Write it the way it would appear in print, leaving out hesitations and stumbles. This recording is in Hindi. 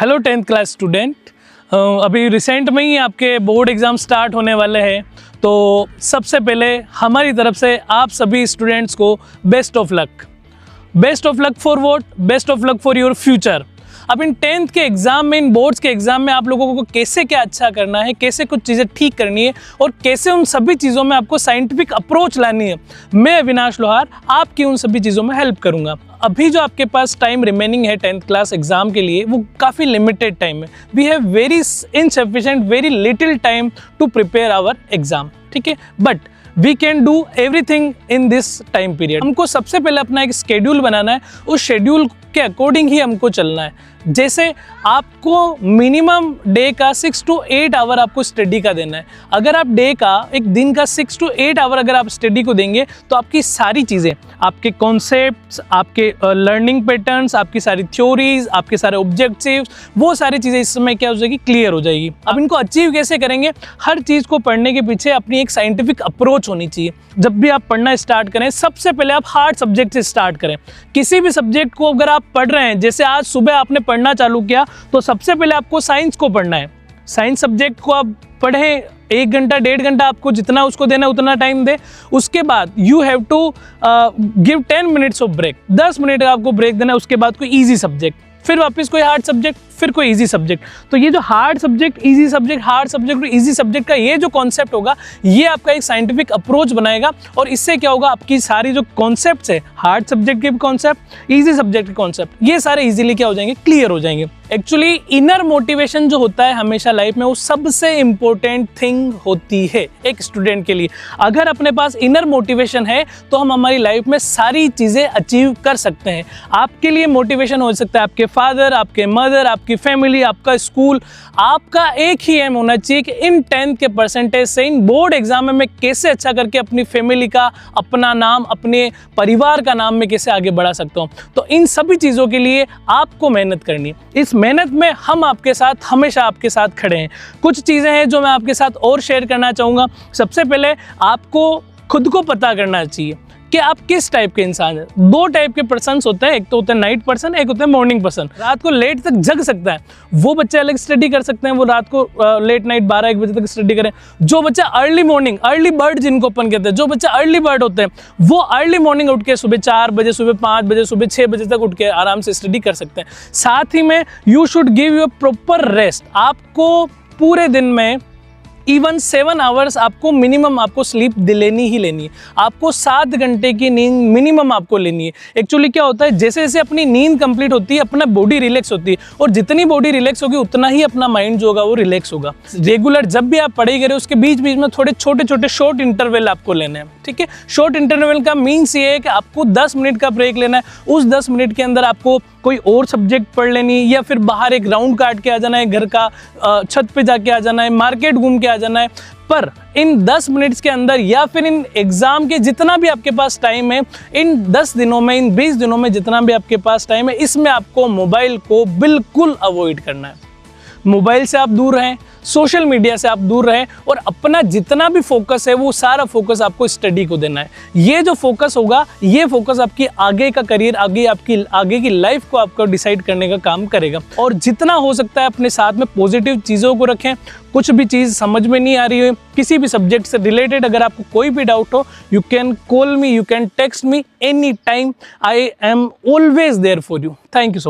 Hello 10th class student. अभी रिसेंट में ही आपके बोर्ड एग्ज़ाम स्टार्ट होने वाले हैं, तो सबसे पहले हमारी तरफ से आप सभी स्टूडेंट्स को best of luck. Best of luck for what? Best of luck for your future. अब इन 10th के एग्ज़ाम में, इन बोर्ड्स के एग्ज़ाम में आप लोगों को कैसे क्या अच्छा करना है, कैसे कुछ चीज़ें ठीक करनी है और कैसे उन सभी चीज़ों में आपको साइंटिफिक अप्रोच लानी है, मैं अविनाश लोहार आपकी उन सभी चीज़ों में हेल्प करूंगा। अभी जो आपके पास टाइम रिमेनिंग है 10th क्लास एग्ज़ाम के लिए, वो काफ़ी लिमिटेड टाइम है। We have very insufficient, very little time to prepare our exam, ठीक है। But we can do everything in this time period. हमको सबसे पहले अपना एक शेड्यूल बनाना है, उस शेड्यूल के अकॉर्डिंग ही हमको चलना है। जैसे आपको मिनिमम डे का 6 to 8 आवर आपको स्टडी का देना है। अगर आप डे का, एक दिन का 6 to 8 आवर अगर आप स्टडी को देंगे, तो आपकी सारी चीज़ें, आपके कॉन्सेप्ट्स, आपके लर्निंग पैटर्न्स, आपकी सारी थ्योरीज, आपके सारे ऑब्जेक्टिव्स, वो सारी चीज़ें इस समय क्या हो जाएगी, क्लियर हो जाएगी। अब इनको अचीव कैसे करेंगे? हर चीज़ को पढ़ने के पीछे अपनी एक साइंटिफिक अप्रोच होनी चाहिए। जब भी आप पढ़ना स्टार्ट करें, सबसे पहले आप हार्ड सब्जेक्ट से स्टार्ट करें। किसी भी सब्जेक्ट को अगर आप पढ़ रहे हैं, जैसे आज सुबह आपने पढ़ना चालू किया, तो सबसे पहले आपको साइंस को पढ़ना है। साइंस सब्जेक्ट को आप पढ़ें, 1 घंटा 1.5 घंटा आपको जितना उसको देना है उतना टाइम दे। उसके बाद you have to give 10 minutes of break, 10 minute का आपको ब्रेक देना है। उसके बाद कोई ईजी सब्जेक्ट, फिर वापस कोई हार्ड सब्जेक्ट, फिर कोई इजी सब्जेक्ट। तो ये जो hard subject, easy subject, hard subject और इजी सब्जेक्ट का ये जो कॉन्सेप्ट होगा, ये आपका एक साइंटिफिक अप्रोच बनाएगा। और इससे क्या होगा, आपकी सारी जो कॉन्सेप्ट्स है, हार्ड सब्जेक्ट के भी कॉन्सेप्ट, इजी सब्जेक्ट के कॉन्सेप्ट, ये सारे इजीली क्या हो जाएंगे, क्लियर हो जाएंगे। एक्चुअली इनर मोटिवेशन जो होता है हमेशा लाइफ में, वो सबसे इंपॉर्टेंट थिंग होती है एक स्टूडेंट के लिए। अगर अपने पास इनर मोटिवेशन है, तो हम हमारी लाइफ में सारी चीज़ें अचीव कर सकते हैं। आपके लिए मोटिवेशन हो सकता है आपके फादर, आपके मदर, आपकी फैमिली, आपका स्कूल। आपका एक ही एम होना चाहिए कि इन 10th के परसेंटेज से, इन बोर्ड एग्जाम में मैं कैसे अच्छा करके अपनी फैमिली का, अपना नाम, अपने परिवार का नाम में कैसे आगे बढ़ा सकता हूँ। तो इन सभी चीज़ों के लिए आपको मेहनत करनी है। इस मेहनत में हम आपके साथ, हमेशा आपके साथ खड़े हैं। कुछ चीज़ें हैं जो मैं आपके साथ और शेयर करना चाहूँगा। सबसे पहले आपको खुद को पता करना चाहिए कि आप किस टाइप के इंसान हैं। 2 टाइप के पर्सन्स होते हैं, एक तो होते हैं नाइट पर्सन, एक होते हैं मॉर्निंग पर्सन। रात को लेट तक जग सकता है, वो बच्चे अलग स्टडी कर सकते हैं, वो रात को लेट नाइट 12-1 बजे तक स्टडी करें। जो बच्चा अर्ली मॉर्निंग, अर्ली बर्ड जिनको अपन कहते हैं, जो बच्चा अर्ली बर्ड होते हैं, वो अर्ली मॉर्निंग उठ के सुबह 4 बजे, सुबह 5 बजे, सुबह 6 बजे तक उठ के आराम से स्टडी कर सकते हैं। साथ ही में you should give you proper rest. आपको पूरे दिन में इवन 7 आवर्स आपको मिनिमम आपको स्लीप लेनी ही लेनी है। आपको 7 घंटे की नींद मिनिमम आपको लेनी है। एक्चुअली क्या होता है, जैसे जैसे अपनी नींद कंप्लीट होती है, अपना बॉडी रिलैक्स होती है, और जितनी बॉडी रिलैक्स होगी उतना ही अपना माइंड जो होगा वो रिलैक्स होगा। रेगुलर जब भी आप पढ़ाई करें, उसके बीच बीच में थोड़े छोटे छोटे शॉर्ट इंटरवल आपको लेने हैं, ठीक है। शॉर्ट इंटरवल का मीन्स ये है कि आपको 10 मिनट का ब्रेक लेना है। उस 10 मिनट के अंदर आपको कोई और सब्जेक्ट पढ़ लेनी है, या फिर बाहर एक राउंड काट के आ जाना है, घर का छत पे जाके आ जाना है, मार्केट घूम के आ जाना है। पर इन 10 मिनट्स के अंदर, या फिर इन एग्जाम के जितना भी आपके पास टाइम है, इन 10 दिनों में, इन 20 दिनों में जितना भी आपके पास टाइम है, इसमें आपको मोबाइल को बिल्कुल अवॉइड करना है। मोबाइल से आप दूर रहें, सोशल मीडिया से आप दूर रहें, और अपना जितना भी फोकस है, वो सारा फोकस आपको स्टडी को देना है। ये जो फोकस होगा, ये फोकस आपकी आगे का करियर, आपकी आगे की लाइफ को आपको डिसाइड करने का काम करेगा। और जितना हो सकता है अपने साथ में पॉजिटिव चीज़ों को रखें। कुछ भी चीज़ समझ में नहीं आ रही है, किसी भी सब्जेक्ट से रिलेटेड अगर आपको कोई भी डाउट हो, you can call me, you can text me any time. I am always there for you. Thank you so much.